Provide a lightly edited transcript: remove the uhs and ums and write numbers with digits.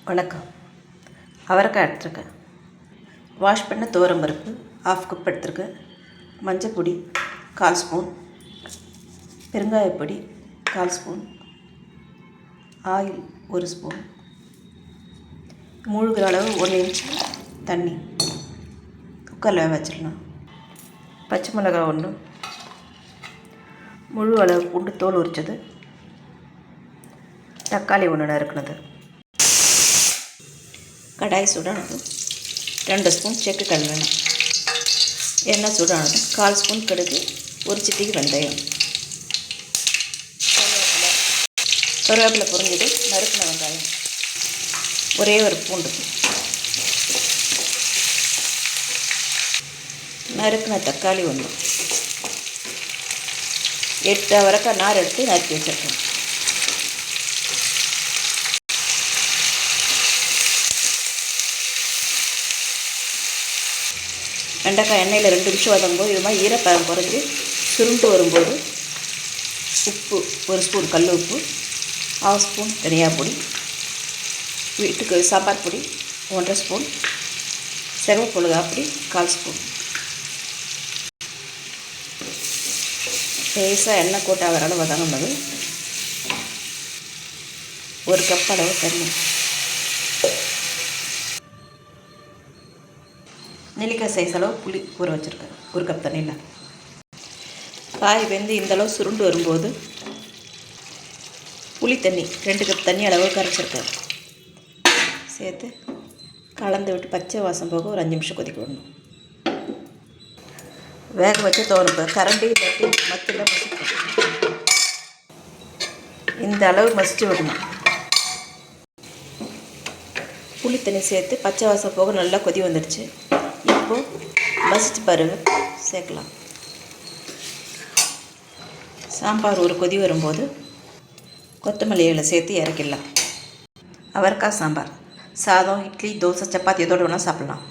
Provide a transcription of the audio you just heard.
வணக்கம். அவரைக்காய் எடுத்துருக்கேன். வாஷ் பண்ண துவரம்பருப்பு 1/2 கப் எடுத்துருக்கேன். மஞ்சள் பொடி 1/4 ஸ்பூன், பெருங்காயப்பொடி 1/4 ஸ்பூன், ஆயில் 1 ஸ்பூன், மூழ்கிற அளவு 1 இன்ச் தண்ணி. குக்கரில் வேக வச்சிடலாம். பச்சை மிளகாய் 1, முழு அளவு பூண்டு தோல் உரிச்சது, தக்காளி 1 நறுக்குனது. கடாய் சூடானதும் 2 ஸ்பூன் செக்கு கடலெண்ணெய், எண்ணெய் சூடானதும் 1/4 ஸ்பூன் கடுகு, 1 சிட்டிகை வெந்தயம், கருவேப்பிலை பொரிஞ்சது, நறுக்கின வெங்காயம், ஒரே ஒரு பூண்டு, நறுக்கின தக்காளி 1, 8 அவரைக்காய் நார் எடுத்து நறுக்கி வச்சிருக்கேன். வெண்டைக்காய் எண்ணெயில் 2 நிமிஷம் வதங்கும்போது இது மாதிரி ஈரப்பதம் குறைஞ்சி சுருண்டு வரும்போது உப்பு 1 ஸ்பூன், கல் உப்பு 1/2 ஸ்பூன், தனியா பொடி, வீட்டுக்கு சாம்பார் பொடி 1/2 ஸ்பூன், சிவப்பு மிளகாய் பொடி 1/4 ஸ்பூன். லேசாக எண்ணெய் கோட்டை ஆகிற அளவு வதங்கினது 1 கப் அளவு தண்ணி, நெல்லிக்காய் சைஸ் அளவு புளி ஊற வச்சுருக்கேன் 1 கப் தண்ணியில். காய் வெந்து இந்தளவு சுருண்டு வரும்போது புளி தண்ணி 2 கப் தண்ணி அளவு கரைச்சிருக்கேன் சேர்த்து கலந்து விட்டு பச்சை வாசம் போக ஒரு 5 நிமிஷம் கொதிக்க விடணும். வேக வச்சு துவரம்பு கரண்டி தட்டி மத்தில் மசிக்கணும். இந்த அளவு மசிச்சு விடணும். புளி தண்ணி சேர்த்து பச்சை வாசம் போக நல்லா கொதி வந்துடுச்சு. இப்போது மசிச்சு பருகு சேர்க்கலாம். சாம்பார் ஒரு கொதி வரும்போது கொத்தமல்லி இலை சேர்த்து இறக்கிடலாம். அவரைக்காய் சாம்பார் சாதம், இட்லி, தோசை, சப்பாத்தி எதோடு வேணால் சாப்பிட்லாம்.